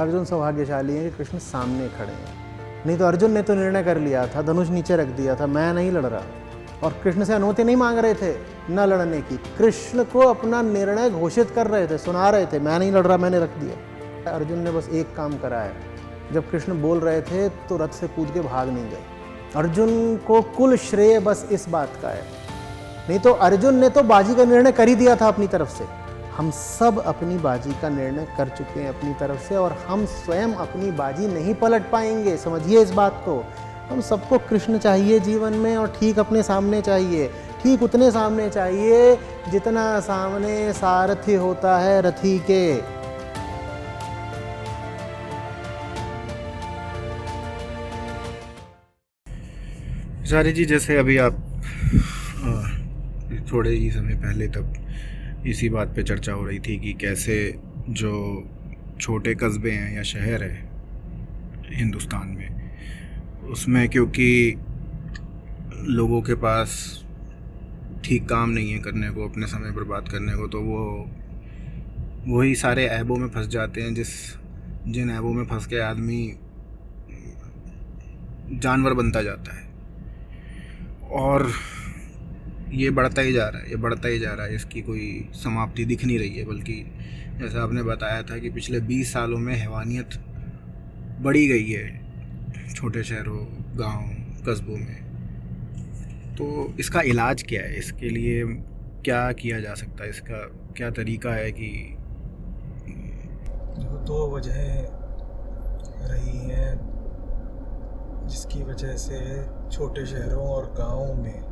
अर्जुन सौभाग्यशाली है कि कृष्ण सामने खड़े हैं, नहीं तो अर्जुन ने तो निर्णय कर लिया था, धनुष नीचे रख दिया था, मैं नहीं लड़ रहा, और कृष्ण से अनुमति नहीं मांग रहे थे न लड़ने की, कृष्ण को अपना निर्णय घोषित कर रहे थे, सुना रहे थे, मैं नहीं लड़ रहा, मैंने रख दिया। अर्जुन ने बस एक काम करा है, जब कृष्ण बोल रहे थे तो रथ से कूद के भाग नहीं गए। अर्जुन को कुल श्रेय बस इस बात का है, नहीं तो अर्जुन ने तो बाजी का निर्णय कर ही दिया था अपनी तरफ से। हम सब अपनी बाजी का निर्णय कर चुके हैं अपनी तरफ से, और हम स्वयं अपनी बाजी नहीं पलट पाएंगे, समझिए इस बात को। हम सबको कृष्ण चाहिए जीवन में, और ठीक अपने सामने चाहिए, ठीक उतने सामने चाहिए जितना सामने सारथी होता है रथी के। आचार्य जी, जैसे अभी आप थोड़े ही समय पहले तक इसी बात पे चर्चा हो रही थी कि कैसे जो छोटे कस्बे हैं या शहर है हिंदुस्तान में, उसमें क्योंकि लोगों के पास ठीक काम नहीं है करने को, अपने समय बर्बाद करने को, तो वो वही सारे ऐबों में फंस जाते हैं जिन ऐबों में फंस के आदमी जानवर बनता जाता है। और ये बढ़ता ही जा रहा है, ये बढ़ता ही जा रहा है, इसकी कोई समाप्ति दिख नहीं रही है। बल्कि जैसा आपने बताया था कि पिछले 20 सालों में हैवानियत बढ़ी गई है छोटे शहरों, गांव, कस्बों में। तो इसका इलाज क्या है? इसके लिए क्या किया जा सकता है? इसका क्या तरीका है? कि दो वजहें रही हैं जिसकी वजह से छोटे शहरों और गांवों में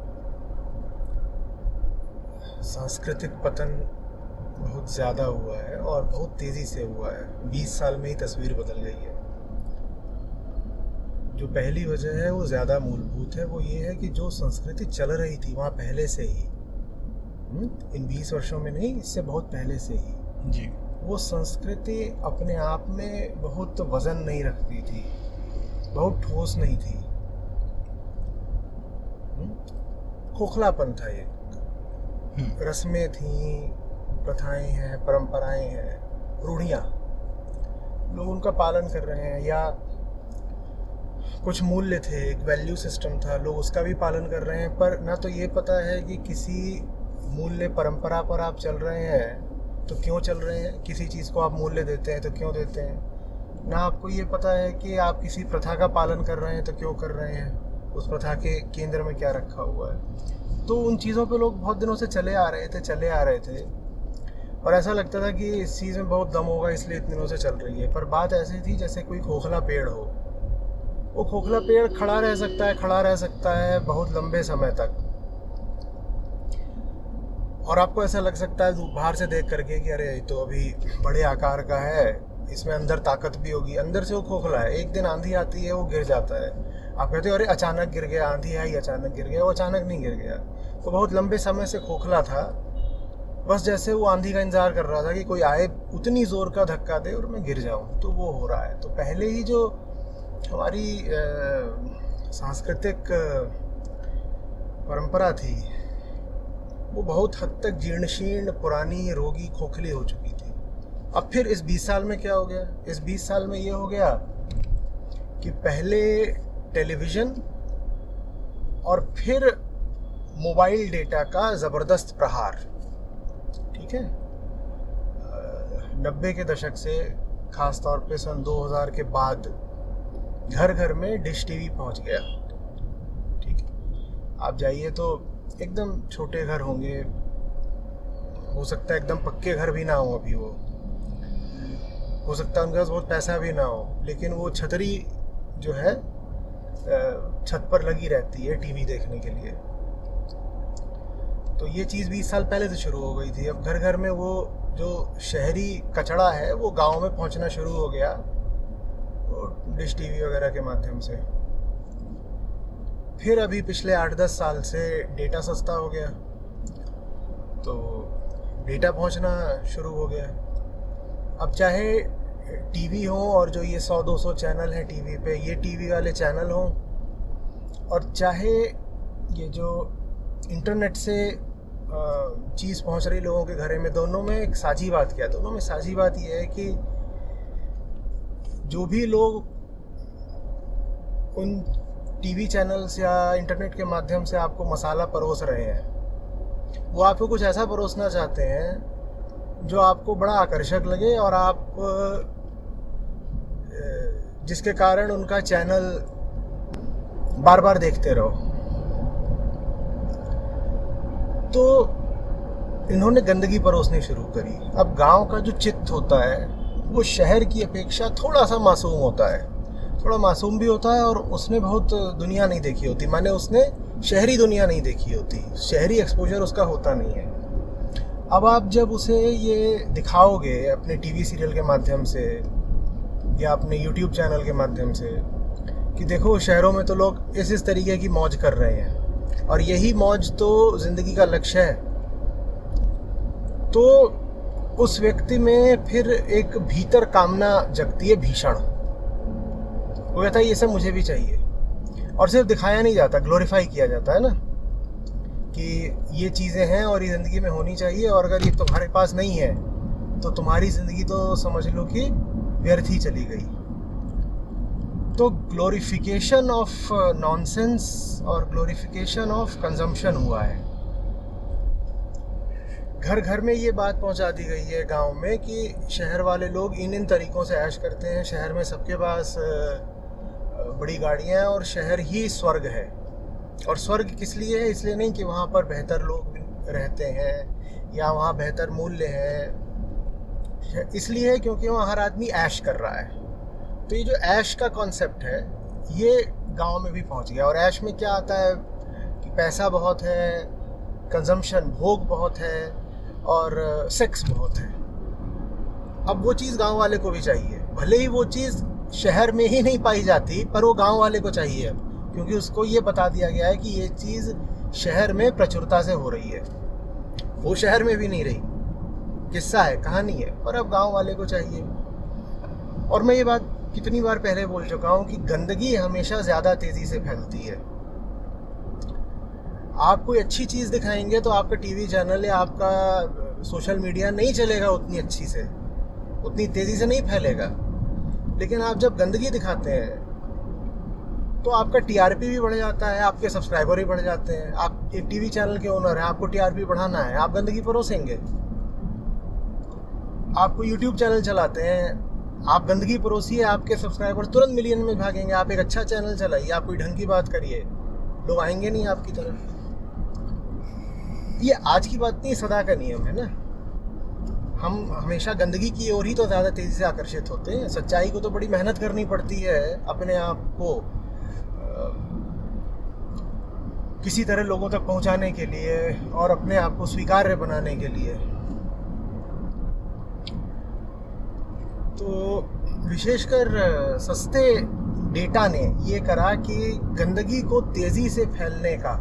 सांस्कृतिक पतन बहुत ज़्यादा हुआ है, और बहुत तेज़ी से हुआ है। 20 साल में ही तस्वीर बदल गई है। जो पहली वजह है वो ज़्यादा मूलभूत है, वो ये है कि जो संस्कृति चल रही थी वहाँ पहले से ही, इन 20 वर्षों में नहीं, इससे बहुत पहले से ही जी, वो संस्कृति अपने आप में बहुत वजन नहीं रखती थी, बहुत ठोस नहीं थी, खोखलापन था। ये रस्में थीं, प्रथाएं हैं, परंपराएं हैं, रूढ़ियाँ, लोग उनका पालन कर रहे हैं, या कुछ मूल्य थे, एक वैल्यू सिस्टम था, लोग उसका भी पालन कर रहे हैं। पर ना तो ये पता है कि किसी मूल्य परंपरा पर आप चल रहे हैं तो क्यों चल रहे हैं, किसी चीज़ को आप मूल्य देते हैं तो क्यों देते हैं, ना आपको ये पता है कि आप किसी प्रथा का पालन कर रहे हैं तो क्यों कर रहे हैं, उस प्रथा के केंद्र में क्या रखा हुआ है। तो उन चीज़ों पे लोग बहुत दिनों से चले आ रहे थे, और ऐसा लगता था कि इस चीज़ में बहुत दम होगा इसलिए इतने दिनों से चल रही है। पर बात ऐसी थी जैसे कोई खोखला पेड़ हो, वो खोखला पेड़ खड़ा रह सकता है बहुत लंबे समय तक, और आपको ऐसा लग सकता है बाहर से देख करके कि अरे ये तो अभी बड़े आकार का है, इसमें अंदर ताकत भी होगी। अंदर से वो खोखला है, एक दिन आंधी आती है वो गिर जाता है, आप कहते हो अरे अचानक गिर गया, आंधी आई अचानक गिर गया, वो अचानक नहीं गिर गया, तो बहुत लंबे समय से खोखला था। बस जैसे वो आंधी का इंतजार कर रहा था कि कोई आए, उतनी ज़ोर का धक्का दे और मैं गिर जाऊं, तो वो हो रहा है। तो पहले ही जो हमारी सांस्कृतिक परंपरा थी वो बहुत हद तक जीर्ण पुरानी, रोगी, खोखली हो चुकी थी। अब फिर इस 20 साल में क्या हो गया? इस 20 साल में ये हो गया कि पहले टेलीविज़न और फिर मोबाइल डेटा का ज़बरदस्त प्रहार, ठीक है, 90 के दशक से ख़ास तौर पे सन 2000 के बाद घर घर में डिश टीवी पहुंच गया। ठीक है, आप जाइए तो एकदम छोटे घर होंगे, हो सकता है एकदम पक्के घर भी ना हो, अभी वो हो सकता है उनके पास बहुत पैसा भी ना हो, लेकिन वो छतरी जो है छत पर लगी रहती है टीवी देखने के लिए। तो ये चीज़ 20 साल पहले से शुरू हो गई थी। अब घर घर में वो जो शहरी कचड़ा है वो गांव में पहुंचना शुरू हो गया, डिश टीवी वगैरह के माध्यम से। फिर अभी पिछले 8-10 साल से डेटा सस्ता हो गया, तो डेटा पहुंचना शुरू हो गया। अब चाहे टीवी हो और जो ये 100-200 चैनल हैं टीवी पे, ये टीवी वाले चैनल हों, और चाहे ये जो इंटरनेट से चीज़ पहुंच रही लोगों के घरे में, दोनों में एक साझी बात क्या है? दोनों में साझी बात ये है कि जो भी लोग उन टीवी चैनल्स या इंटरनेट के माध्यम से आपको मसाला परोस रहे हैं, वो आपको कुछ ऐसा परोसना चाहते हैं जो आपको बड़ा आकर्षक लगे और आप जिसके कारण उनका चैनल बार बार देखते रहो। तो इन्होंने गंदगी परोसनी शुरू करी। अब गांव का जो चित्त होता है वो शहर की अपेक्षा थोड़ा सा मासूम होता है, थोड़ा मासूम भी होता है, और उसने बहुत दुनिया नहीं देखी होती, माने उसने शहरी दुनिया नहीं देखी होती, शहरी एक्सपोजर उसका होता नहीं है। अब आप जब उसे ये दिखाओगे अपने टीवी सीरियल के माध्यम से या अपने यूट्यूब चैनल के माध्यम से कि देखो शहरों में तो लोग इस तरीके की मौज कर रहे हैं और यही मौज तो ज़िंदगी का लक्ष्य है, तो उस व्यक्ति में फिर एक भीतर कामना जगती है भीषण। वो कहता है ये सब मुझे भी चाहिए, और सिर्फ दिखाया नहीं जाता, ग्लोरीफाई किया जाता है ना कि ये चीज़ें हैं और ये ज़िंदगी में होनी चाहिए, और अगर ये तुम्हारे पास नहीं है तो तुम्हारी ज़िंदगी तो समझ लो कि व्यर्थ ही चली गई। तो ग्लोरिफिकेशन ऑफ नॉनसेंस और ग्लोरिफिकेशन ऑफ कंजम्पशन हुआ है। घर घर में ये बात पहुंचा दी गई है गांव में कि शहर वाले लोग इन तरीक़ों से ऐश करते हैं, शहर में सबके पास बड़ी गाड़ियां हैं और शहर ही स्वर्ग है। और स्वर्ग किस लिए है? इसलिए नहीं कि वहाँ पर बेहतर लोग रहते हैं या वहाँ बेहतर मूल्य है, इसलिए है क्योंकि वहाँ हर आदमी ऐश कर रहा है। तो ये जो ऐश का कॉन्सेप्ट है ये गांव में भी पहुँच गया। और ऐश में क्या आता है कि पैसा बहुत है, कंजम्पशन भोग बहुत है और सेक्स बहुत है। अब वो चीज़ गांव वाले को भी चाहिए, भले ही वो चीज़ शहर में ही नहीं पाई जाती, पर वो गांव वाले को चाहिए अब, क्योंकि उसको ये बता दिया गया है कि ये चीज़ शहर में प्रचुरता से हो रही है। वो शहर में भी नहीं रही, किस्सा है, कहानी है, पर अब गांव वाले को चाहिए। और मैं ये बात कितनी बार पहले बोल चुका हूँ कि गंदगी हमेशा ज़्यादा तेज़ी से फैलती है। आप कोई अच्छी चीज़ दिखाएंगे तो आपका टीवी चैनल या आपका सोशल मीडिया नहीं चलेगा उतनी अच्छी से, उतनी तेज़ी से नहीं फैलेगा। लेकिन आप जब गंदगी दिखाते हैं तो आपका टीआरपी भी बढ़ जाता है, आपके सब्सक्राइबर भी बढ़ जाते हैं। आप एक टीवी चैनल के ओनर हैं, आपको टीआरपी बढ़ाना है, आप गंदगी परोसेंगे। आपको यूट्यूब चैनल चलाते हैं, आप गंदगी परोसिए, आपके सब्सक्राइबर तुरंत मिलियन में भागेंगे। आप एक अच्छा चैनल चलाइए, आप कोई ढंग की बात करिए, लोग आएंगे नहीं आपकी तरफ। ये आज की बात नहीं, सदा का नियम है ना। हम हमेशा गंदगी की ओर ही तो ज़्यादा तेज़ी से आकर्षित होते हैं। सच्चाई को तो बड़ी मेहनत करनी पड़ती है अपने आप को किसी तरह लोगों तक पहुंचाने के लिए और अपने आप को स्वीकार्य बनाने के लिए। तो विशेषकर सस्ते डेटा ने ये करा कि गंदगी को तेज़ी से फैलने का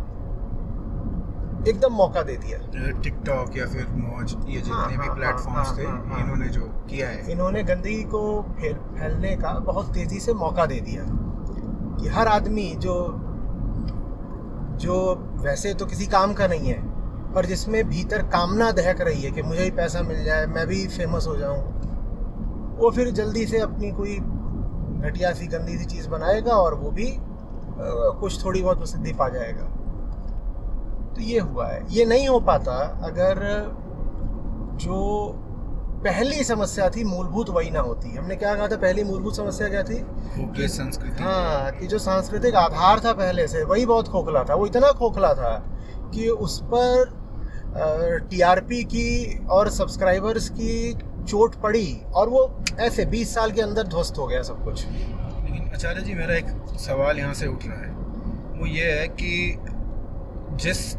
एकदम मौका दे दिया। टिकटॉक या फिर मौज, ये जितने भी प्लेटफॉर्म्स थे, इन्होंने जो किया है, इन्होंने गंदगी को फैलने का बहुत तेज़ी से मौका दे दिया कि हर आदमी जो वैसे तो किसी काम का नहीं है, पर जिसमें भीतर कामना दहक रही है कि मुझे ही पैसा मिल जाए, मैं भी फेमस हो जाऊं, वो फिर जल्दी से अपनी कोई घटिया सी गंदी सी चीज़ बनाएगा और वो भी कुछ थोड़ी बहुत प्रसिद्धि पा जाएगा। तो ये हुआ है। ये नहीं हो पाता अगर जो पहली समस्या थी मूलभूत वही ना होती। हमने क्या कहा था, पहली मूलभूत समस्या क्या थी? कि संस्कृति, हाँ, कि जो सांस्कृतिक आधार था पहले से वही बहुत खोखला था। वो इतना खोखला था कि उस पर टीआरपी की और सब्सक्राइबर्स की चोट पड़ी और वो ऐसे 20 साल के अंदर ध्वस्त हो गया सब कुछ। लेकिन आचार्य जी, मेरा एक सवाल यहाँ से उठ रहा है, वो ये है कि जिस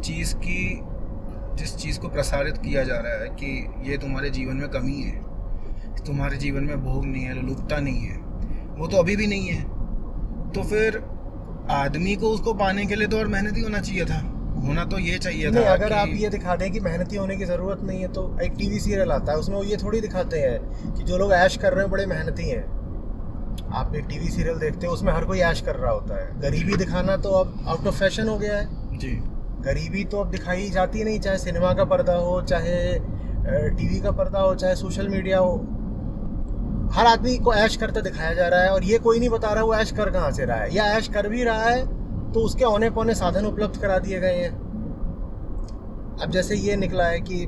चीज़ को प्रसारित किया जा रहा है कि ये तुम्हारे जीवन में कमी है, तुम्हारे जीवन में भोग नहीं है, लुप्ता नहीं है, वो तो अभी भी नहीं है। तो फिर आदमी को उसको पाने के लिए तो और मेहनती होना चाहिए था, होना तो ये चाहिए था। अगर आप ये दिखा दें कि मेहनती होने की ज़रूरत नहीं है, तो एक टीवी सीरियल आता है उसमें वो ये थोड़ी दिखाते हैं कि जो लोग ऐश कर रहे हैं बड़े मेहनती हैं। आप एक टीवी सीरियल देखते हो उसमें हर कोई ऐश कर रहा होता है। गरीबी दिखाना तो अब आउट ऑफ फैशन हो गया है जी। गरीबी तो अब दिखाई जाती नहीं, चाहे सिनेमा का पर्दा हो, चाहे टीवी का पर्दा हो, चाहे सोशल मीडिया हो। हर आदमी को ऐश करता दिखाया जा रहा है और ये कोई नहीं बता रहा वो ऐश कर कहाँ से रहा है, या ऐश कर भी रहा है तो उसके औने पौने साधन उपलब्ध करा दिए गए हैं। अब जैसे ये निकला है कि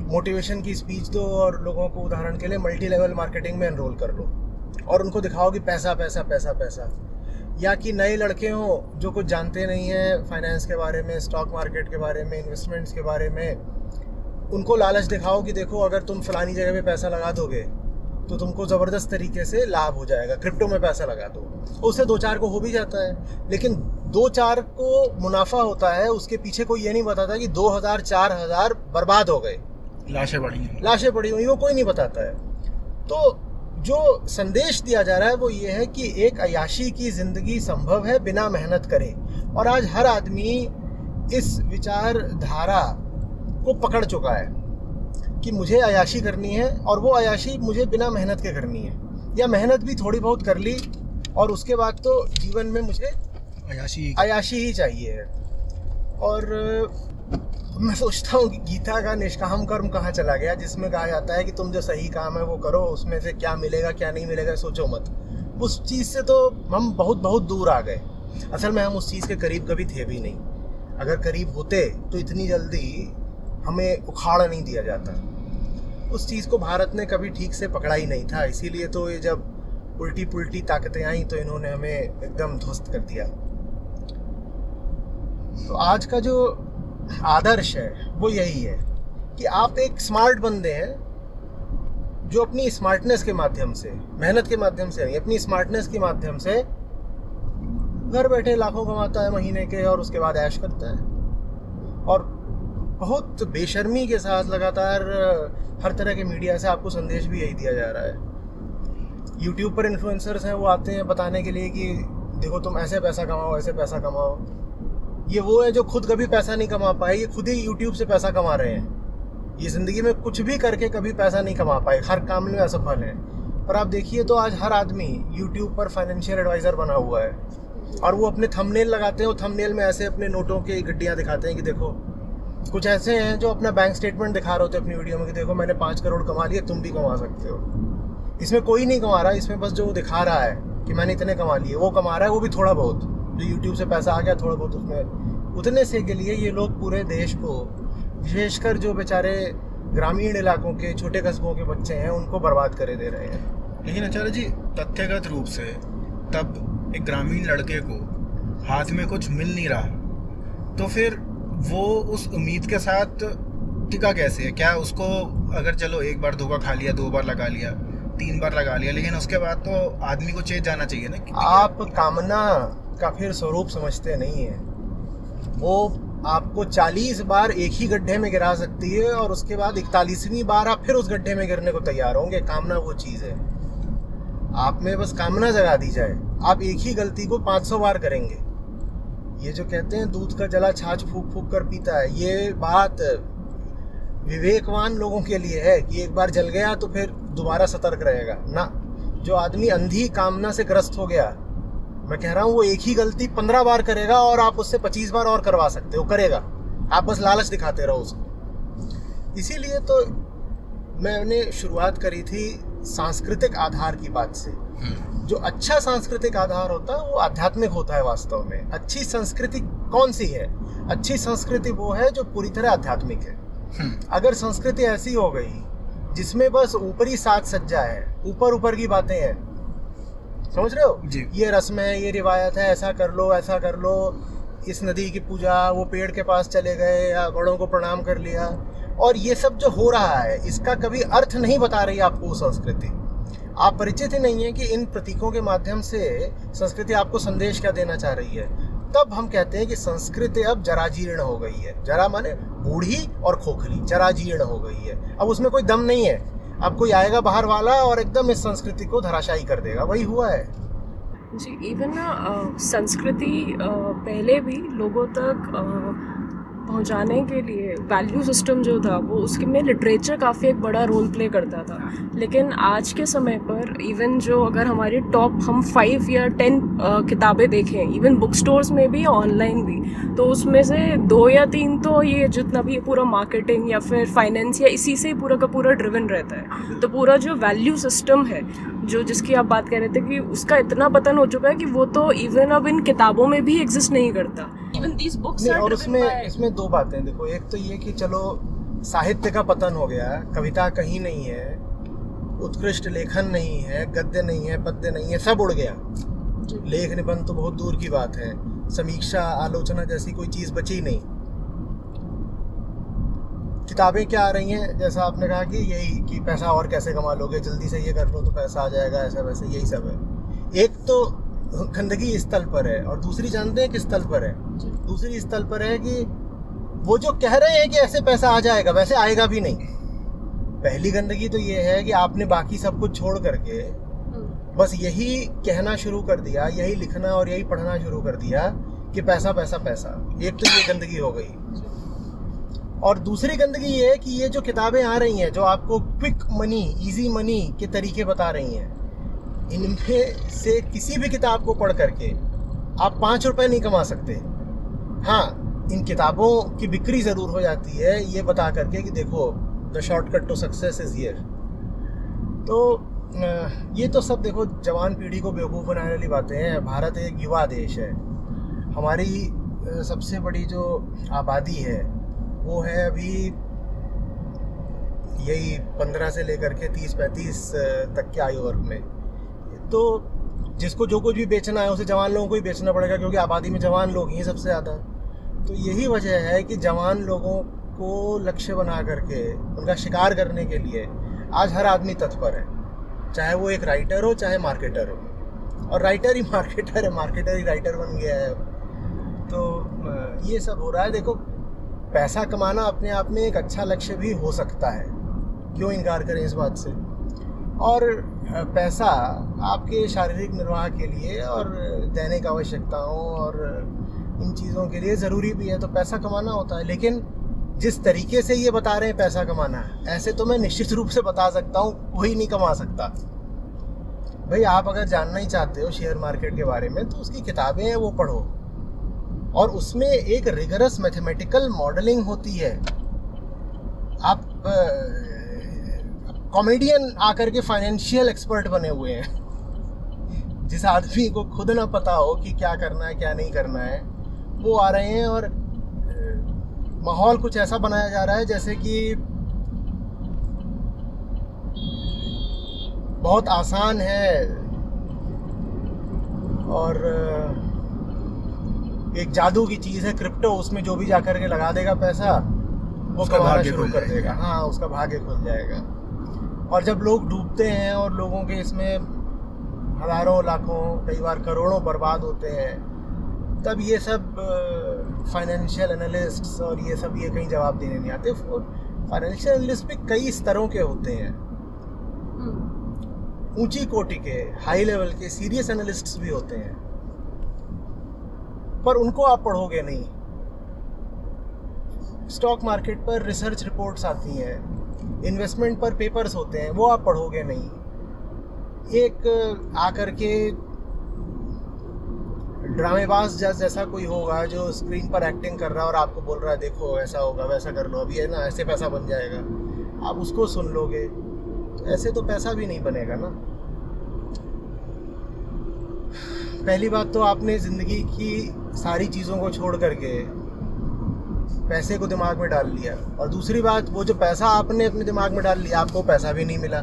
मोटिवेशन की स्पीच दो और लोगों को उदाहरण के लिए मल्टी लेवल मार्केटिंग में एनरोल कर लो और उनको दिखाओ कि पैसा पैसा पैसा पैसा, या कि नए लड़के हों जो कुछ जानते नहीं हैं फाइनेंस के बारे में, स्टॉक मार्केट के बारे में, इन्वेस्टमेंट्स के बारे में, उनको लालच दिखाओ कि देखो अगर तुम फलानी जगह पे पैसा लगा दोगे तो तुमको ज़बरदस्त तरीके से लाभ हो जाएगा, क्रिप्टो में पैसा लगा दो। उससे 2-4 को हो भी जाता है, लेकिन 2-4 को मुनाफा होता है, उसके पीछे कोई ये नहीं बताता कि 2000-4000 बर्बाद हो गए, लाशें पड़ी हुई, वो कोई नहीं बताता है। तो जो संदेश दिया जा रहा है वो ये है कि एक अय्याशी की ज़िंदगी संभव है बिना मेहनत करे, और आज हर आदमी इस विचारधारा को पकड़ चुका है कि मुझे अय्याशी करनी है, और वो अय्याशी मुझे बिना मेहनत के करनी है, या मेहनत भी थोड़ी बहुत कर ली और उसके बाद तो जीवन में मुझे अय्याशी ही चाहिए है। और मैं सोचता हूँ कि गीता का निष्काम कर्म कहाँ चला गया, जिसमें कहा जाता है कि तुम जो सही काम है वो करो, उसमें से क्या मिलेगा क्या नहीं मिलेगा सोचो मत। उस चीज़ से तो हम बहुत बहुत दूर आ गए। असल में हम उस चीज़ के करीब कभी थे भी नहीं। अगर करीब होते तो इतनी जल्दी हमें उखाड़ नहीं दिया जाता। उस चीज़ को भारत ने कभी ठीक से पकड़ा ही नहीं था, इसीलिए तो ये जब उल्टी पुल्टी ताकतें आई तो इन्होंने हमें एकदम ध्वस्त कर दिया। तो आज का जो आदर्श है वो यही है कि आप एक स्मार्ट बंदे हैं जो अपनी स्मार्टनेस के माध्यम से, मेहनत के माध्यम से नहीं, अपनी स्मार्टनेस के माध्यम से घर बैठे लाखों कमाता है महीने के, और उसके बाद ऐश करता है। और बहुत बेशर्मी के साथ लगातार हर तरह के मीडिया से आपको संदेश भी यही दिया जा रहा है। यूट्यूब पर इन्फ्लुएंसर्स हैं, वो आते हैं बताने के लिए कि देखो तुम ऐसे पैसा कमाओ, ऐसे पैसा कमाओ। ये वो है जो खुद कभी पैसा नहीं कमा पाए, ये खुद ही यूट्यूब से पैसा कमा रहे हैं। ये ज़िंदगी में कुछ भी करके कभी पैसा नहीं कमा पाए, हर काम में असफल है। और आप देखिए तो आज हर आदमी यूट्यूब पर फाइनेंशियल एडवाइज़र बना हुआ है, और वो अपने थंबनेल लगाते हैं, वो थंबनेल में ऐसे अपने नोटों की गड्डियाँ दिखाते हैं कि देखो। कुछ ऐसे हैं जो अपना बैंक स्टेटमेंट दिखा रहे होते हैं अपनी वीडियो में कि देखो मैंने 5 करोड़ कमा लिए, तुम भी कमा सकते हो। इसमें कोई नहीं कमा रहा, इसमें बस जो दिखा रहा है कि मैंने इतने कमा लिए, वो कमा रहा है, वो भी थोड़ा बहुत। जो यूट्यूब से पैसा आ गया थोड़ा बहुत, उसमें उतने से के लिए ये लोग पूरे देश को, विशेषकर जो बेचारे ग्रामीण इलाकों के छोटे कस्बों के बच्चे हैं, उनको बर्बाद करे दे रहे हैं। लेकिन आचार्य जी, तथ्यगत रूप से तब एक ग्रामीण लड़के को हाथ में कुछ मिल नहीं रहा, तो फिर वो उस उम्मीद के साथ टिका कैसे है? क्या उसको अगर चलो एक बार धोखा खा लिया, 2 बार लगा लिया, 3 बार लगा लिया, लेकिन उसके बाद तो आदमी को चेत जाना चाहिए ना। आप कामना का फिर स्वरूप समझते नहीं है। वो आपको 40 बार एक ही गड्ढे में गिरा सकती है, और उसके बाद 41वीं बार आप फिर उस गड्ढे में गिरने को तैयार होंगे। कामना वो चीज़ है, आप में बस कामना जगा दी जाए, आप एक ही गलती को 500 बार करेंगे। ये जो कहते हैं दूध का जला छाछ फूक फूक कर पीता है, ये बात विवेकवान लोगों के लिए है कि एक बार जल गया तो फिर दोबारा सतर्क रहेगा ना। जो आदमी अंधी कामना से ग्रस्त हो गया, मैं कह रहा हूँ, वो एक ही गलती 15 बार करेगा, और आप उससे 25 बार और करवा सकते हो, करेगा। आप बस लालच दिखाते रहो उसको। इसीलिए तो मैंने शुरुआत करी थी सांस्कृतिक आधार की बात से। जो अच्छा सांस्कृतिक आधार होता है वो आध्यात्मिक होता है वास्तव में। अच्छी संस्कृति कौन सी है? अच्छी संस्कृति वो है जो पूरी तरह आध्यात्मिक है। अगर संस्कृति ऐसी हो गई जिसमें बस ऊपरी साज सज्जा है, ऊपर ऊपर की बातें हैं, समझ रहे हो जी। ये रस्म है, ये रिवायत है, ऐसा कर लो, ऐसा कर लो, इस नदी की पूजा, वो पेड़ के पास चले गए या बड़ों को प्रणाम कर लिया, और ये सब जो हो रहा है इसका कभी अर्थ नहीं बता रही आपको वो संस्कृति। आप परिचित ही नहीं है कि इन प्रतीकों के माध्यम से संस्कृति आपको संदेश क्या देना चाह रही है। तब हम कहते हैं कि संस्कृति अब जराजीर्ण हो गई है। जरा माने बूढ़ी और खोखली, जराजीर्ण हो गई है। अब उसमें कोई दम नहीं है। अब कोई आएगा बाहर वाला और एकदम इस संस्कृति को धराशायी कर देगा। वही हुआ है जी। इवन संस्कृति पहले भी लोगों तक पहुंचाने के लिए वैल्यू सिस्टम जो था वो उसके में लिटरेचर काफ़ी एक बड़ा रोल प्ले करता था। लेकिन आज के समय पर इवन जो अगर हमारी टॉप हम 5 या 10 किताबें देखें, इवन बुक स्टोर्स में भी ऑनलाइन भी, तो उसमें से 2 या 3 तो ये जितना भी पूरा मार्केटिंग या फिर फाइनेंस या इसी से पूरा का पूरा ड्रिवन रहता है। तो पूरा जो वैल्यू सिस्टम है जो जिसकी आप बात कर रहे थे कि उसका इतना पतन हो चुका है कि वो तो इवन अब इन किताबों में भी एग्जिस्ट नहीं करता। इवन दीज बुक्स नहीं, और इसमें दो बातें देखो, एक तो ये कि चलो साहित्य का पतन हो गया, कविता कहीं नहीं है, उत्कृष्ट लेखन नहीं है, गद्य नहीं है, पद्य नहीं है, सब उड़ गया। लेख निबंध तो बहुत दूर की बात है, समीक्षा आलोचना जैसी कोई चीज़ बची नहीं। किताबें क्या आ रही हैं, जैसा आपने कहा कि यही कि पैसा और कैसे कमा लोगे, जल्दी से ये कर लो तो पैसा आ जाएगा, ऐसा वैसे, यही सब है। एक तो गंदगी इस तल पर है, और दूसरी जानते हैं किस तल पर है? दूसरी इस तल पर है कि वो जो कह रहे हैं कि ऐसे पैसा आ जाएगा, वैसे आएगा भी नहीं। पहली गंदगी तो ये है कि आपने बाकी सब कुछ छोड़ करके बस यही कहना शुरू कर दिया, यही लिखना और यही पढ़ना शुरू कर दिया कि पैसा पैसा पैसा। एक तो ये गंदगी हो गई, और दूसरी गंदगी ये है कि ये जो किताबें आ रही हैं जो आपको क्विक मनी, इजी मनी के तरीके बता रही हैं, इनमें से किसी भी किताब को पढ़ करके आप 5 रुपए नहीं कमा सकते। हाँ, इन किताबों की बिक्री ज़रूर हो जाती है ये बता करके कि देखो the shortcut to success is here. तो ये तो सब देखो जवान पीढ़ी को बेवकूफ़ बनाने वाली बातें हैं। भारत एक युवा देश है, हमारी सबसे बड़ी जो आबादी है वो है अभी यही 15 से लेकर के 30-35 तक के आयु वर्ग में। तो जिसको जो कुछ भी बेचना है उसे जवान लोगों को ही बेचना पड़ेगा, क्योंकि आबादी में जवान लोग ही सबसे ज़्यादा। तो यही वजह है कि जवान लोगों को लक्ष्य बना करके उनका शिकार करने के लिए आज हर आदमी तत्पर है, चाहे वो एक राइटर हो चाहे मार्केटर हो। और राइटर ही मार्केटर है, मार्केटर ही राइटर बन गया है। तो ये सब हो रहा है। देखो, पैसा कमाना अपने आप में एक अच्छा लक्ष्य भी हो सकता है, क्यों इनकार करें इस बात से। और पैसा आपके शारीरिक निर्वाह के लिए और दैनिक आवश्यकताओं और इन चीज़ों के लिए ज़रूरी भी है, तो पैसा कमाना होता है। लेकिन जिस तरीके से ये बता रहे हैं पैसा कमाना है, ऐसे तो मैं निश्चित रूप से बता सकता हूँ वही नहीं कमा सकता। भाई, आप अगर जानना ही चाहते हो शेयर मार्केट के बारे में तो उसकी किताबें हैं वो पढ़ो, और उसमें एक रिगरस मैथमेटिकल मॉडलिंग होती है। आप कॉमेडियन आकर के फाइनेंशियल एक्सपर्ट बने हुए हैं। जिस आदमी को खुद ना पता हो कि क्या करना है क्या नहीं करना है, वो आ रहे हैं और माहौल कुछ ऐसा बनाया जा रहा है जैसे कि बहुत आसान है और एक जादू की चीज़ है क्रिप्टो, उसमें जो भी जाकर के लगा देगा पैसा वो कमाना शुरू कर देगा। हाँ, उसका भाग्य खुल जाएगा। और जब लोग डूबते हैं और लोगों के इसमें हज़ारों लाखों कई बार करोड़ों बर्बाद होते हैं, तब ये सब फाइनेंशियल एनालिस्ट्स और ये सब ये कहीं जवाब देने नहीं आते। फाइनेंशियल एनालिस्ट भी कई स्तरों के होते हैं, ऊंची कोटि के, हाई लेवल के सीरियस एनालिस्ट्स भी होते हैं, पर उनको आप पढ़ोगे नहीं। स्टॉक मार्केट पर रिसर्च रिपोर्ट्स आती हैं, इन्वेस्टमेंट पर पेपर्स होते हैं, वो आप पढ़ोगे नहीं। एक आकर के ड्रामेबाज जैसा कोई होगा जो स्क्रीन पर एक्टिंग कर रहा है और आपको बोल रहा है देखो ऐसा होगा वैसा कर लो, अभी है ना ऐसे पैसा बन जाएगा, आप उसको सुन लोगे, तो ऐसे तो पैसा भी नहीं बनेगा ना। पहली बात तो आपने ज़िंदगी की सारी चीज़ों को छोड़ करके पैसे को दिमाग में डाल लिया, और दूसरी बात वो जो पैसा आपने अपने दिमाग में डाल लिया आपको पैसा भी नहीं मिला।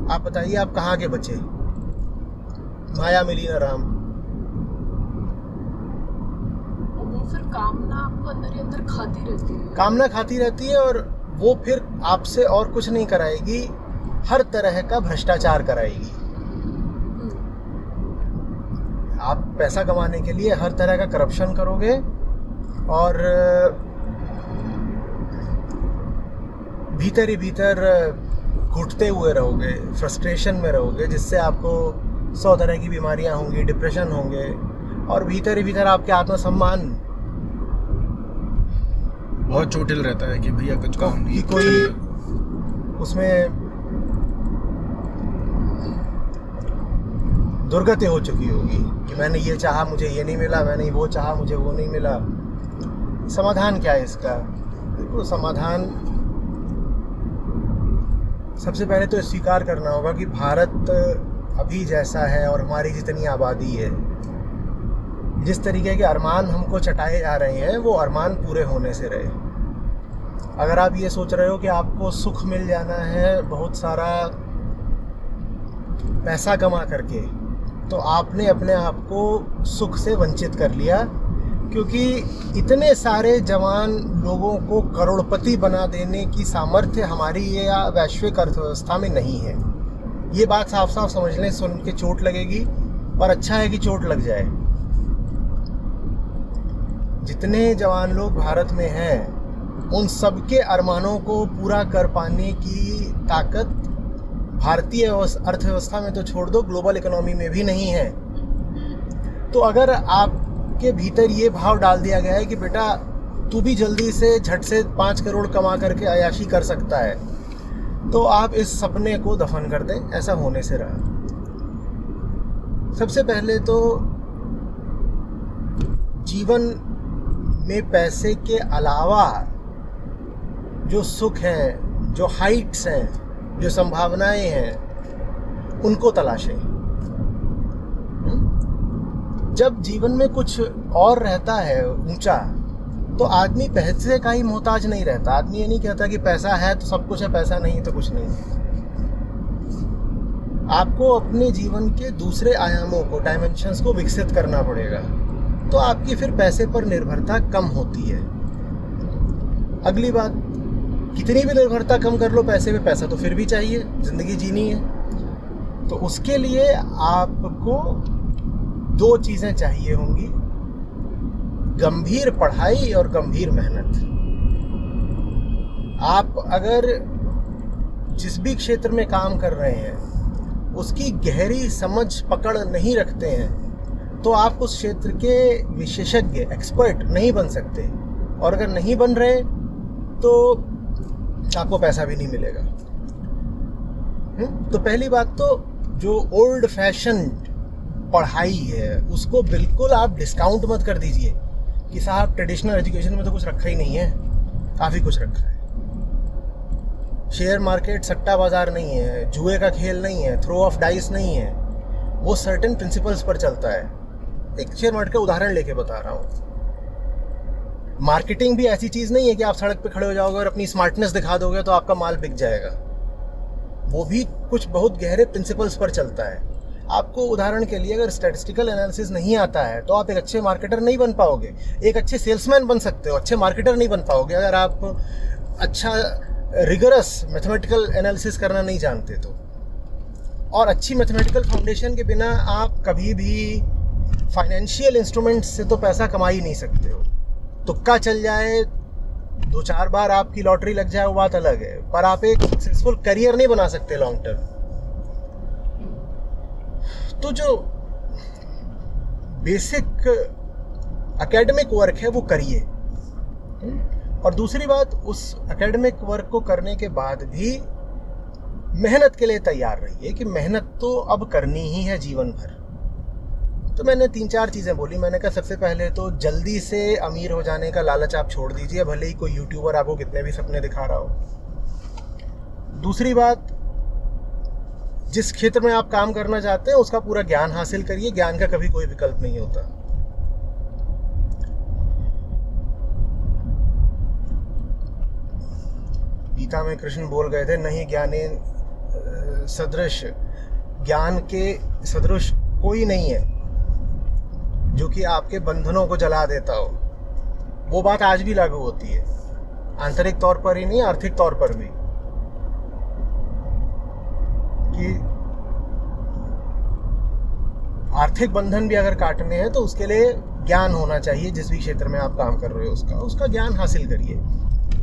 आप बताइए आप कहाँ के बचे? माया मिली ना राम। वो फिर कामना आपको अंदर ही अंदर खाती रहती है, कामना खाती रहती है, और वो फिर आपसे और कुछ नहीं कराएगी, हर तरह का भ्रष्टाचार कराएगी। आप पैसा कमाने के लिए हर तरह का करप्शन करोगे और भीतर ही भीतर घुटते हुए रहोगे, फ्रस्ट्रेशन में रहोगे, जिससे आपको 100 तरह की बीमारियां होंगी, डिप्रेशन होंगे, और भीतर ही भीतर आपके आत्मसम्मान बहुत चोटिल रहता है कि भैया कुछ काम नहीं, कि कोई उसमें दुर्गति हो चुकी होगी कि मैंने ये चाहा मुझे ये नहीं मिला, मैंने वो चाहा मुझे वो नहीं मिला। समाधान क्या है इसका? देखो, समाधान सबसे पहले तो स्वीकार करना होगा कि भारत अभी जैसा है और हमारी जितनी आबादी है, जिस तरीके के अरमान हमको चटाए जा रहे हैं, वो अरमान पूरे होने से रहे। अगर आप ये सोच रहे हो कि आपको सुख मिल जाना है बहुत सारा पैसा कमा करके, तो आपने अपने आप को सुख से वंचित कर लिया, क्योंकि इतने सारे जवान लोगों को करोड़पति बना देने की सामर्थ्य हमारी ये वैश्विक अर्थव्यवस्था में नहीं है। ये बात साफ साफ समझ लें, सुन के चोट लगेगी, पर अच्छा है कि चोट लग जाए। जितने जवान लोग भारत में हैं, उन सबके अरमानों को पूरा कर पाने की ताकत भारतीय अर्थव्यवस्था में तो छोड़ दो, ग्लोबल इकोनॉमी में भी नहीं है। तो अगर आपके भीतर ये भाव डाल दिया गया है कि बेटा तू भी जल्दी से झट से 5 करोड़ कमा करके अय्याशी कर सकता है, तो आप इस सपने को दफन कर दें। ऐसा होने से रहा। सबसे पहले तो जीवन में पैसे के अलावा जो सुख हैं, जो हाइट्स हैं, जो संभावनाएं हैं, उनको तलाशें। जब जीवन में कुछ और रहता है ऊंचा, तो आदमी पैसे का ही मोहताज नहीं रहता। आदमी ये नहीं कहता कि पैसा है तो सब कुछ है, पैसा नहीं तो कुछ नहीं। आपको अपने जीवन के दूसरे आयामों को, डायमेंशंस को विकसित करना पड़ेगा, तो आपकी फिर पैसे पर निर्भरता कम होती है। अगली बात, कितनी भी निर्भरता कम कर लो पैसे पे, पैसा तो फिर भी चाहिए, ज़िंदगी जीनी है। तो उसके लिए आपको 2 चीज़ें चाहिए होंगी, गंभीर पढ़ाई और गंभीर मेहनत। आप अगर जिस भी क्षेत्र में काम कर रहे हैं उसकी गहरी समझ पकड़ नहीं रखते हैं, तो आप उस क्षेत्र के विशेषज्ञ, एक्सपर्ट नहीं बन सकते। और अगर नहीं बन रहे तो आपको पैसा भी नहीं मिलेगा। तो पहली बात तो जो ओल्ड फैशन पढ़ाई है उसको बिल्कुल आप डिस्काउंट मत कर दीजिए कि साहब ट्रेडिशनल एजुकेशन में तो कुछ रखा ही नहीं है। काफ़ी कुछ रखा है। शेयर मार्केट सट्टा बाजार नहीं है, जुए का खेल नहीं है, थ्रो ऑफ डाइस नहीं है, वो सर्टेन प्रिंसिपल्स पर चलता है। एक शेयर मार्केट का उदाहरण लेके बता रहा हूँ। मार्केटिंग भी ऐसी चीज़ नहीं है कि आप सड़क पे खड़े हो जाओगे और अपनी स्मार्टनेस दिखा दोगे तो आपका माल बिक जाएगा। वो भी कुछ बहुत गहरे प्रिंसिपल्स पर चलता है। आपको उदाहरण के लिए अगर स्टैटिस्टिकल एनालिसिस नहीं आता है तो आप एक अच्छे मार्केटर नहीं बन पाओगे। एक अच्छे सेल्समैन बन सकते हो, अच्छे मार्केटर नहीं बन पाओगे अगर आप अच्छा रिगरस मैथमेटिकल एनालिसिस करना नहीं जानते तो। और अच्छी मैथमेटिकल फाउंडेशन के बिना आप कभी भी फाइनेंशियल इंस्ट्रूमेंट्स से तो पैसा कमा ही नहीं सकते हो। तुक्का चल जाए, 2-4 बार आपकी लॉटरी लग जाए, वो बात अलग है, पर आप एक सक्सेसफुल करियर नहीं बना सकते लॉन्ग टर्म। तो जो बेसिक एकेडमिक वर्क है वो करिए। और दूसरी बात, उस एकेडमिक वर्क को करने के बाद भी मेहनत के लिए तैयार रहिए कि मेहनत तो अब करनी ही है जीवन भर। तो मैंने 3-4 चीज़ें बोली। मैंने कहा सबसे पहले तो जल्दी से अमीर हो जाने का लालच आप छोड़ दीजिए, भले ही कोई यूट्यूबर आपको कितने भी सपने दिखा रहा हो। दूसरी बात, जिस क्षेत्र में आप काम करना चाहते हैं उसका पूरा ज्ञान हासिल करिए। ज्ञान का कभी कोई विकल्प नहीं होता। गीता में कृष्ण बोल गए थे, नहीं ज्ञाने सदृश, ज्ञान के सदृश कोई नहीं है जो कि आपके बंधनों को जला देता हो। वो बात आज भी लागू होती है, आंतरिक तौर पर ही नहीं, आर्थिक तौर पर भी, कि आर्थिक बंधन भी अगर काटने हैं तो उसके लिए ज्ञान होना चाहिए। जिस भी क्षेत्र में आप काम कर रहे हो उसका ज्ञान हासिल करिए।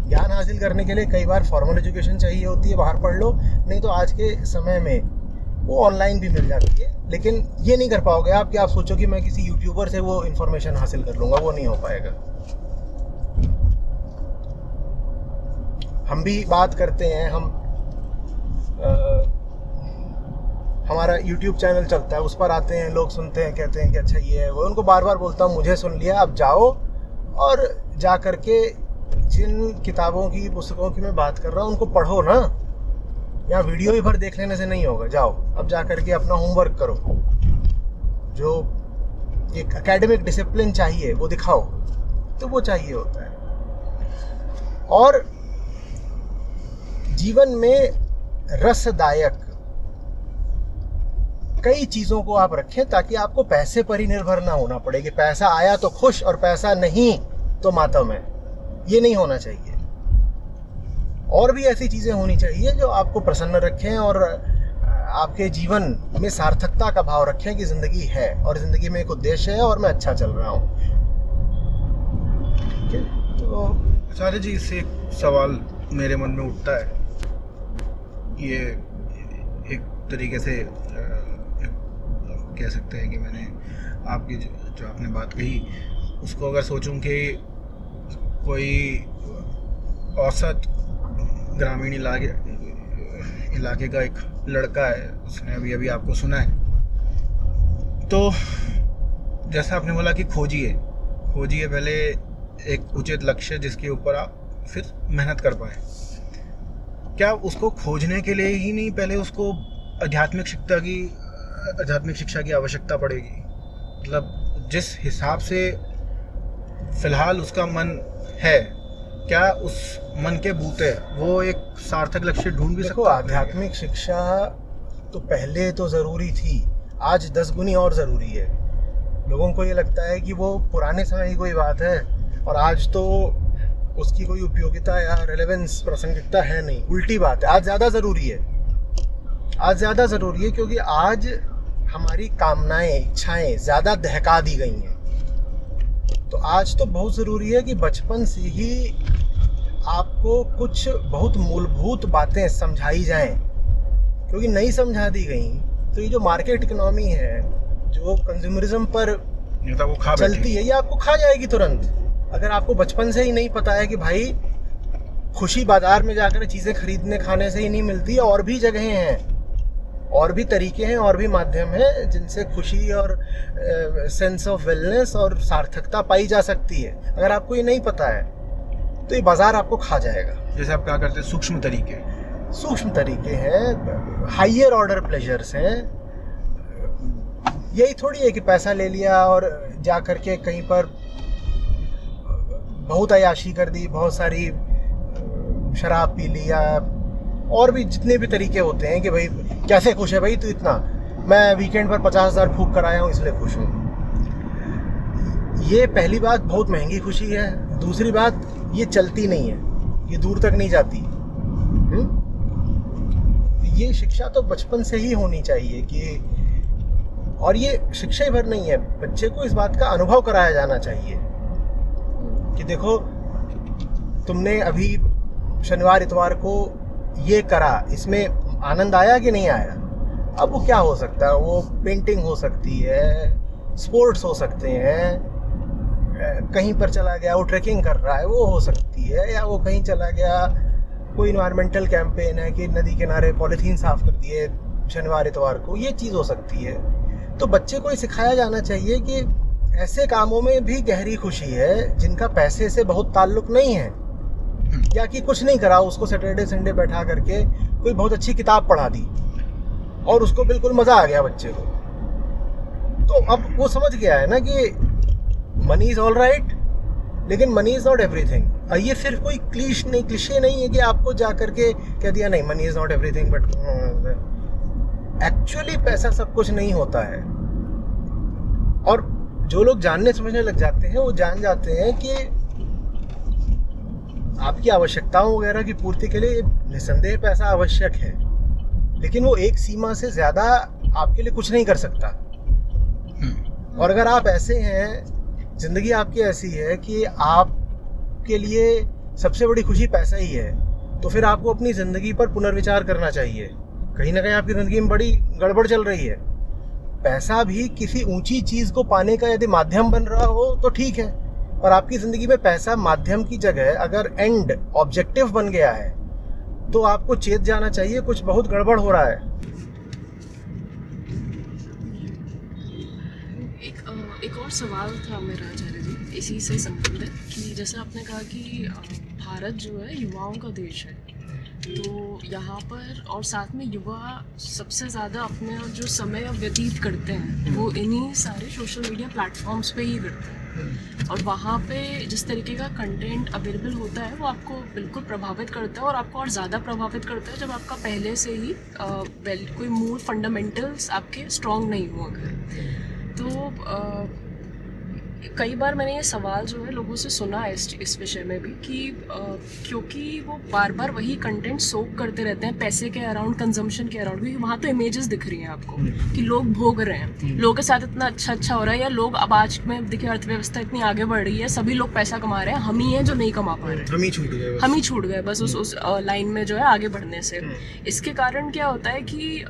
ज्ञान हासिल करने के लिए कई बार फॉर्मल एजुकेशन चाहिए होती है, बाहर पढ़ लो, नहीं तो आज के समय में वो ऑनलाइन भी मिल जाती है। लेकिन ये नहीं कर पाओगे आप कि आप सोचो कि मैं किसी यूट्यूबर से वो इन्फॉर्मेशन हासिल कर लूँगा, वो नहीं हो पाएगा। हम भी बात करते हैं, हमारा YouTube चैनल चलता है, उस पर आते हैं लोग, सुनते हैं, कहते हैं कि अच्छा ये है वो। उनको बार बार बोलता हूँ मुझे सुन लिया, अब जाओ और जा कर के जिन किताबों की, पुस्तकों की मैं बात कर रहा हूँ उनको पढ़ो ना। यहाँ वीडियो भी भर देख लेने से नहीं होगा, जाओ अब जा कर के अपना होमवर्क करो, जो एक एकेडमिक डिसिप्लिन चाहिए वो दिखाओ, तो वो चाहिए होता है। और जीवन में रसदायक कई चीज़ों को आप रखें ताकि आपको पैसे पर ही निर्भर ना होना पड़े कि पैसा आया तो खुश और पैसा नहीं तो मातम है। ये नहीं होना चाहिए। और भी ऐसी चीज़ें होनी चाहिए जो आपको प्रसन्न रखें और आपके जीवन में सार्थकता का भाव रखें कि ज़िंदगी है और ज़िंदगी में एक उद्देश्य है और मैं अच्छा चल रहा हूँ। ठीक है, तो आचार्य जी, इससे एक सवाल मेरे मन में उठता है। ये एक तरीके से कह सकते हैं कि मैंने आपकी जो आपने बात कही उसको अगर सोचूं कि कोई औसत ग्रामीण इलाके का एक लड़का है, उसने अभी अभी आपको सुना है, तो जैसा आपने बोला कि खोजिए पहले एक उचित लक्ष्य जिसके ऊपर आप फिर मेहनत कर पाए। क्या उसको खोजने के लिए ही नहीं पहले उसको आध्यात्मिक शिक्षा की आवश्यकता पड़ेगी? मतलब जिस हिसाब से फिलहाल उसका मन है, क्या उस मन के बूते वो एक सार्थक लक्ष्य ढूंढ भी सकता है? आध्यात्मिक शिक्षा तो पहले तो ज़रूरी थी, आज 10 गुनी और ज़रूरी है। लोगों को ये लगता है कि वो पुराने समय की कोई बात है और आज तो उसकी कोई उपयोगिता या रेलेवेंस, प्रासंगिकता है नहीं। उल्टी बात है, आज ज़्यादा ज़रूरी है। आज ज़्यादा ज़रूरी है क्योंकि आज हमारी कामनाएं, इच्छाएं ज़्यादा दहका दी गई हैं। तो आज तो बहुत ज़रूरी है कि बचपन से ही आपको कुछ बहुत मूलभूत बातें समझाई जाएं, क्योंकि नहीं समझा दी गई तो ये जो मार्केट इकोनॉमी है, जो कंज्यूमरिज्म पर चलती है, ये आपको खा जाएगी तुरंत। अगर आपको बचपन से ही नहीं पता है कि भाई खुशी बाजार में जाकर चीज़ें खरीदने खाने से ही नहीं मिलती, और भी जगहें हैं, और भी तरीके हैं, और भी माध्यम हैं जिनसे खुशी और सेंस ऑफ वेलनेस और सार्थकता पाई जा सकती है। अगर आपको ये नहीं पता है तो ये बाजार आपको खा जाएगा। जैसे आप क्या करते हैं, सूक्ष्म तरीके हैं, हाइयर ऑर्डर प्लेजर्स हैं। यही थोड़ी है कि पैसा ले लिया और जा करके कहीं पर बहुत अयाशी कर दी, बहुत सारी शराब पी लिया, और भी जितने भी तरीके होते हैं कि भाई कैसे खुश है भाई तू इतना, मैं वीकेंड पर 50,000 फूंक कर आया हूँ इसलिए खुश हूँ। ये पहली बात बहुत महंगी खुशी है। दूसरी बात, ये चलती नहीं है, ये दूर तक नहीं जाती। ये शिक्षा तो बचपन से ही होनी चाहिए कि, और ये शिक्षा ही भर नहीं है, बच्चे को इस बात का अनुभव कराया जाना चाहिए कि देखो तुमने अभी शनिवार इतवार को ये करा, इसमें आनंद आया कि नहीं आया। अब वो क्या हो सकता है, वो पेंटिंग हो सकती है, स्पोर्ट्स हो सकते हैं, कहीं पर चला गया वो ट्रैकिंग कर रहा है वो हो सकती है, या वो कहीं चला गया कोई इन्वायरमेंटल कैंपेन है कि नदी किनारे पॉलीथीन साफ कर दिए शनिवार इतवार को, ये चीज़ हो सकती है। तो बच्चे को ये सिखाया जाना चाहिए कि ऐसे कामों में भी गहरी खुशी है जिनका पैसे से बहुत ताल्लुक नहीं है, या कि कुछ नहीं करा, उसको सैटरडे संडे बैठा करके कोई बहुत अच्छी किताब पढ़ा दी और उसको बिल्कुल मज़ा आ गया बच्चे को। तो अब वो समझ गया है ना कि मनी इज़ ऑल राइट, लेकिन मनी इज़ नॉट एवरीथिंग। ये सिर्फ कोई क्लिशे नहीं है कि आपको जा करके कह दिया नहीं money is not everything, but actually पैसा सब कुछ नहीं होता है। और जो लोग जानने समझने लग जाते हैं वो जान जाते हैं कि आपकी आवश्यकताओं वगैरह की पूर्ति के लिए निसंदेह पैसा आवश्यक है, लेकिन वो एक सीमा से ज़्यादा आपके लिए कुछ नहीं कर सकता। और अगर आप ऐसे हैं, ज़िंदगी आपकी ऐसी है कि आपके लिए सबसे बड़ी खुशी पैसा ही है, तो फिर आपको अपनी ज़िंदगी पर पुनर्विचार करना चाहिए। कहीं ना कहीं आपकी ज़िंदगी में बड़ी गड़बड़ चल रही है। पैसा भी किसी ऊंची चीज़ को पाने का यदि माध्यम बन रहा हो तो ठीक है, और आपकी ज़िंदगी में पैसा माध्यम की जगह अगर एंड ऑब्जेक्टिव बन गया है तो आपको चेत जाना चाहिए कुछ बहुत गड़बड़ हो रहा है। एक और सवाल था मेरा आचार्य जी इसी से संबंधित कि जैसे आपने कहा कि भारत जो है युवाओं का देश है, तो यहाँ पर और साथ में युवा सबसे ज़्यादा अपने जो समय व्यतीत करते हैं वो इन्हीं सारे सोशल मीडिया प्लेटफॉर्म्स पे ही करते हैं, और वहाँ पे जिस तरीके का कंटेंट अवेलेबल होता है वो आपको बिल्कुल प्रभावित करता है, और आपको और ज़्यादा प्रभावित करता है जब आपका पहले से ही कोई मूल फंडामेंटल्स आपके स्ट्रॉन्ग नहीं हुआ करें। तो कई बार मैंने ये सवाल जो है लोगों से सुना है इस विषय में भी कि क्योंकि वो बार बार वही कंटेंट सोक करते रहते हैं पैसे के अराउंड, कंजम्पशन के अराउंड, क्योंकि वहाँ तो इमेजेस दिख रही हैं आपको कि लोग भोग रहे हैं, लोगों के साथ इतना अच्छा हो रहा है, या लोग अब आज में देखिए अर्थव्यवस्था इतनी आगे बढ़ रही है, सभी लोग पैसा कमा रहे हैं, हम ही हैं जो नहीं कमा पा रहे, हम ही छूट गए बस उस लाइन में जो है आगे बढ़ने से। इसके कारण क्या होता है कि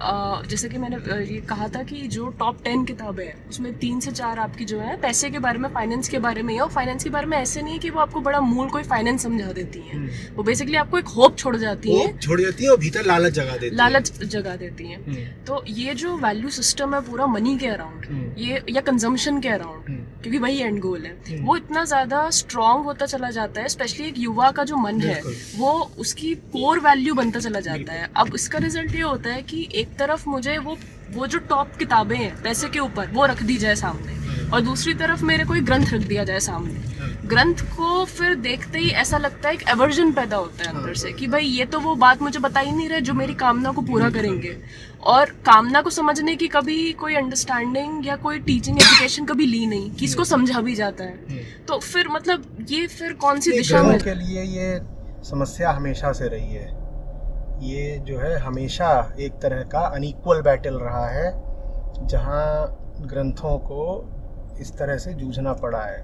जैसे कि मैंने ये कहा था कि जो टॉप 10 किताबें हैं उसमें 3 से 4 आपकी जो है पैसे के बारे में, फाइनेंस के बारे में है, और फाइनेंस के बारे में ऐसे नहीं है कि वो आपको बड़ा मूल कोई फाइनेंस समझा देती हैं, वो बेसिकली आपको एक होप छोड़ जाती हैं और भीतर लालच जगा देती हैं। तो ये जो वैल्यू सिस्टम है पूरा मनी के अराउंड ये या कंजम्पशन के अराउंड, क्योंकि वही एंड गोल है, वो इतना ज्यादा स्ट्रांग होता चला जाता है, स्पेशली एक युवा का जो मन है वो उसकी कोर वैल्यू बनता चला जाता है। अब इसका रिजल्ट ये होता है कि एक तरफ मुझे वो जो टॉप किताबें हैं पैसे के ऊपर वो रख दी जाए सामने, और दूसरी तरफ मेरे कोई ग्रंथ रख दिया जाए सामने। ग्रंथ को फिर देखते ही ऐसा लगता है, एक एवर्जन पैदा होता है अंदर से कि भाई ये तो वो बात मुझे बता ही नहीं रहे जो मेरी कामना को पूरा करेंगे, और कामना को समझने की कभी कोई अंडरस्टैंडिंग या कोई टीचिंग एजुकेशन कभी ली नहीं कि इसको समझा भी जाता है। तो फिर मतलब ये फिर कौन सी दिशा में के लिए ये समस्या हमेशा से रही है। ये जो है हमेशा एक तरह का अनइक्वल बैटल रहा है जहाँ ग्रंथों को इस तरह से जूझना पड़ा है,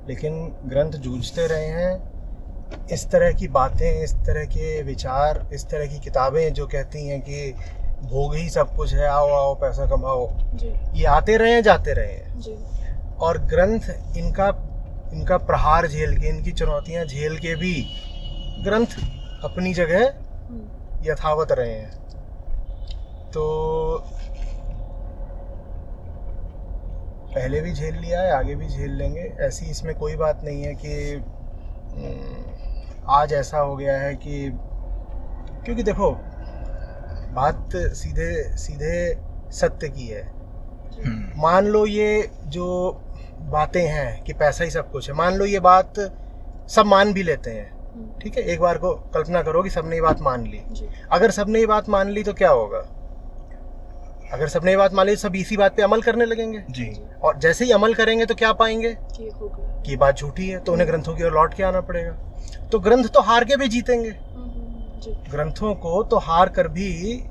लेकिन ग्रंथ जूझते रहे हैं। इस तरह की बातें, इस तरह के विचार, इस तरह की किताबें जो कहती हैं कि भोग ही सब कुछ है, आओ आओ पैसा कमाओ, ये आते रहे हैं जाते रहे हैं। और ग्रंथ इनका प्रहार झेल के, इनकी चुनौतियां झेल के भी ग्रंथ अपनी जगह यथावत रहे हैं। तो पहले भी झेल लिया है, आगे भी झेल लेंगे, ऐसी इसमें कोई बात नहीं है कि आज ऐसा हो गया है कि, क्योंकि देखो बात सीधे सीधे सत्य की है। मान लो ये जो बातें हैं कि पैसा ही सब कुछ है, मान लो ये बात सब मान भी लेते हैं, ठीक है, एक बार को कल्पना करो कि सबने ये बात मान ली। अगर सबने ये बात मान ली तो क्या होगा? अगर सबने ये बात मान ली तो सब इसी बात पे अमल करने लगेंगे जी। और जैसे ही अमल करेंगे तो क्या पाएंगे कि बात झूठी है, तो उन्हें ग्रंथों की ओर लौट के आना पड़ेगा। तो ग्रंथ तो हार के भी जीतेंगे, ग्रंथों को तो हार कर भी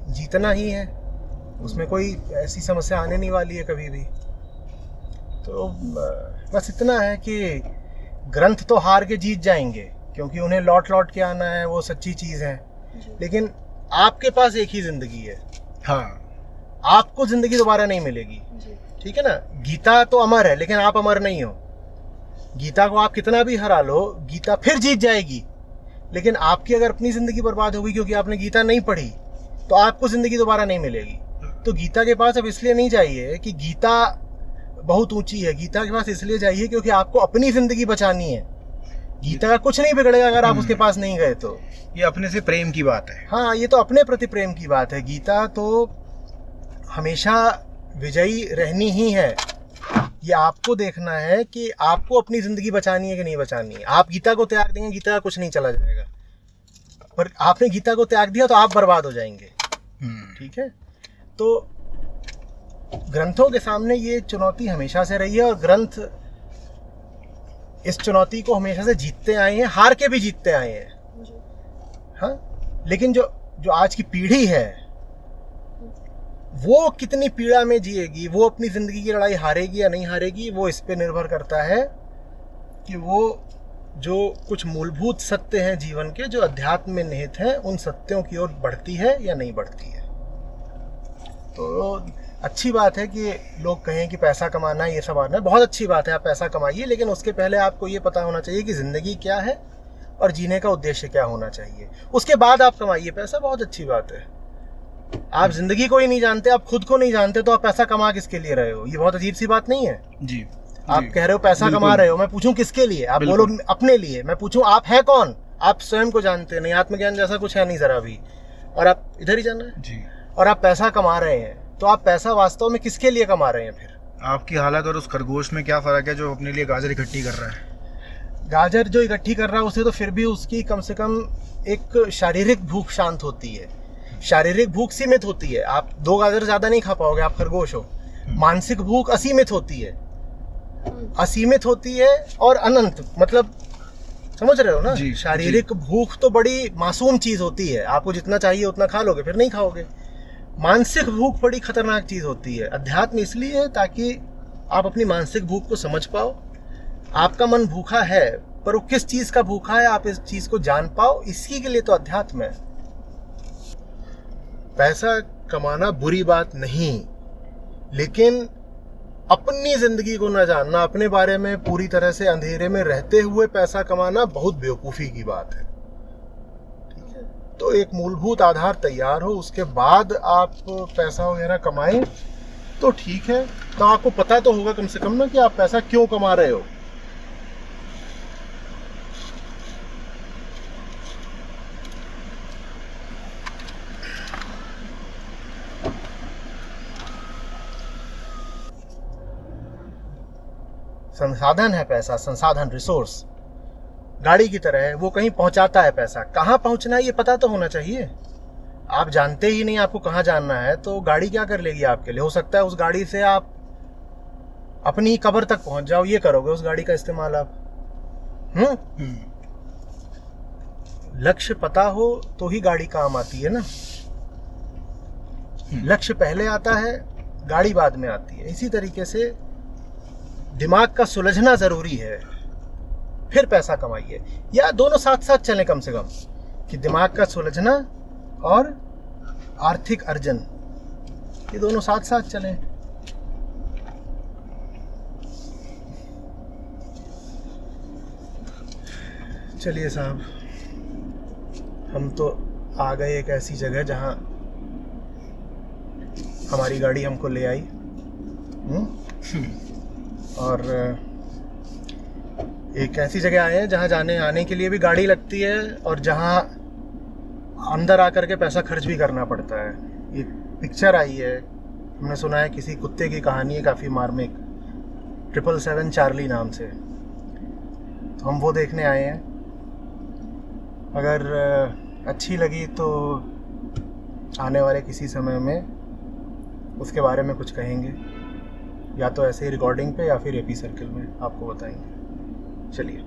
जीतना ही है, उसमें कोई ऐसी समस्या आने नहीं वाली है कभी भी। तो बस इतना है कि ग्रंथ तो हार के जीत जाएंगे क्योंकि उन्हें लौट लौट के आना है, वो सच्ची चीज़ है। लेकिन आपके पास एक ही जिंदगी है, हाँ, आपको जिंदगी दोबारा नहीं मिलेगी, ठीक है ना। गीता तो अमर है लेकिन आप अमर नहीं हो। गीता को आप कितना भी हरा लो, गीता फिर जीत जाएगी, लेकिन आपकी अगर अपनी जिंदगी बर्बाद होगी क्योंकि आपने गीता नहीं पढ़ी तो आपको जिंदगी दोबारा नहीं मिलेगी। तो गीता के पास अब इसलिए नहीं जाइए कि गीता बहुत ऊंची है, गीता के पास इसलिए जाइए क्योंकि आपको अपनी जिंदगी बचानी है। गीता का कुछ नहीं बिगड़ेगा अगर आप उसके पास नहीं गए तो। ये अपने से प्रेम की बात है। हाँ, ये तो अपने प्रति प्रेम की बात है। गीता तो हमेशा विजयी रहनी ही है। ये आपको देखना है कि आपको अपनी जिंदगी बचानी है कि नहीं बचानी है। आप गीता को त्याग देंगे, गीता का कुछ नहीं चला जाएगा, पर आपने गीता को त्याग दिया तो आप बर्बाद हो जाएंगे, ठीक है। तो ग्रंथों के सामने ये चुनौती हमेशा से रही है और ग्रंथ इस चुनौती को हमेशा से जीतते आए हैं, हार के भी जीतते आए हैं, हाँ। लेकिन जो आज की पीढ़ी है वो कितनी पीड़ा में जिएगी, वो अपनी जिंदगी की लड़ाई हारेगी या नहीं हारेगी, वो इस पे निर्भर करता है कि वो जो कुछ मूलभूत सत्य हैं जीवन के, जो अध्यात्म में निहित हैं, उन सत्यों की ओर बढ़ती है या नहीं बढ़ती है। तो अच्छी बात है कि लोग कहें कि पैसा कमाना ये सब आना है, बहुत अच्छी बात है, आप पैसा कमाइए, लेकिन उसके पहले आपको ये पता होना चाहिए कि ज़िंदगी क्या है और जीने का उद्देश्य क्या होना चाहिए। उसके बाद आप कमाइए पैसा, बहुत अच्छी बात है। आप ज़िंदगी को ही नहीं जानते, आप खुद को नहीं जानते, तो आप पैसा कमा किसके लिए रहे हो? ये बहुत अजीब सी बात नहीं है? जी आप कह रहे हो पैसा कमा रहे हो, मैं पूछूं किसके लिए? आप बोलो अपने लिए। मैं पूछूं आप हैं कौन? आप स्वयं को जानते नहीं, आत्मज्ञान जैसा कुछ है नहीं जरा भी, और आप इधर ही जाना है जी। और आप पैसा कमा रहे हैं, तो आप पैसा वास्तव में किसके लिए कमा रहे हैं? फिर आपकी हालत और उस खरगोश में क्या फ़र्क है जो अपने लिए गाजर इकट्ठी कर रहा है? गाजर जो इकट्ठी कर रहा है उसे तो फिर भी उसकी कम से कम एक शारीरिक भूख शांत होती है, शारीरिक भूख सीमित होती है। आप 2 गाजर ज़्यादा नहीं खा पाओगे, आप खरगोश हो। मानसिक भूख असीमित होती है, असीमित होती है और अनंत, मतलब समझ रहे हो ना? जी, शारीरिक भूख तो बड़ी मासूम चीज होती है, आपको जितना चाहिए उतना खा लोगे, फिर नहीं खाओगे। मानसिक भूख बड़ी खतरनाक चीज होती है। अध्यात्म इसलिए है ताकि आप अपनी मानसिक भूख को समझ पाओ। आपका मन भूखा है, पर वो किस चीज का भूखा है आप इस चीज को जान पाओ, इसी के लिए तो अध्यात्म है। पैसा कमाना बुरी बात नहीं, लेकिन अपनी जिंदगी को न जानना, अपने बारे में पूरी तरह से अंधेरे में रहते हुए पैसा कमाना बहुत बेवकूफ़ी की बात है। ठीक है, तो एक मूलभूत आधार तैयार हो, उसके बाद आप पैसा वगैरह कमाएं तो ठीक है। तो आपको पता तो होगा कम से कम ना कि आप पैसा क्यों कमा रहे हो। संसाधन है पैसा, संसाधन, रिसोर्स गाड़ी की तरह है, वो कहीं पहुंचाता है पैसा। कहाँ पहुंचना है ये पता तो होना चाहिए। आप जानते ही नहीं आपको कहाँ जाना है, तो गाड़ी क्या कर लेगी आपके लिए? हो सकता है उस गाड़ी से आप अपनी कब्र तक पहुंच जाओ, ये करोगे उस गाड़ी का इस्तेमाल आप। लक्ष्य पता हो तो ही गाड़ी काम आती है ना। लक्ष्य पहले आता है, गाड़ी बाद में आती है। इसी तरीके से दिमाग का सुलझना जरूरी है, फिर पैसा कमाइए, या दोनों साथ साथ चलें कम से कम, कि दिमाग का सुलझना और आर्थिक अर्जन, ये दोनों साथ साथ चलें। चलिए साहब, हम तो आ गए एक ऐसी जगह जहां हमारी गाड़ी हमको ले आई। और एक ऐसी जगह आए हैं जहाँ जाने आने के लिए भी गाड़ी लगती है, और जहाँ अंदर आकर के पैसा खर्च भी करना पड़ता है। एक पिक्चर आई है, हमने सुना है किसी कुत्ते की कहानी है, काफ़ी मार्मिक, 777 चार्ली नाम से। तो हम वो देखने आए हैं। अगर अच्छी लगी तो आने वाले किसी समय में उसके बारे में कुछ कहेंगे, या तो ऐसे ही रिकॉर्डिंग पे या फिर एपी सर्कल में आपको बताएंगे। चलिए।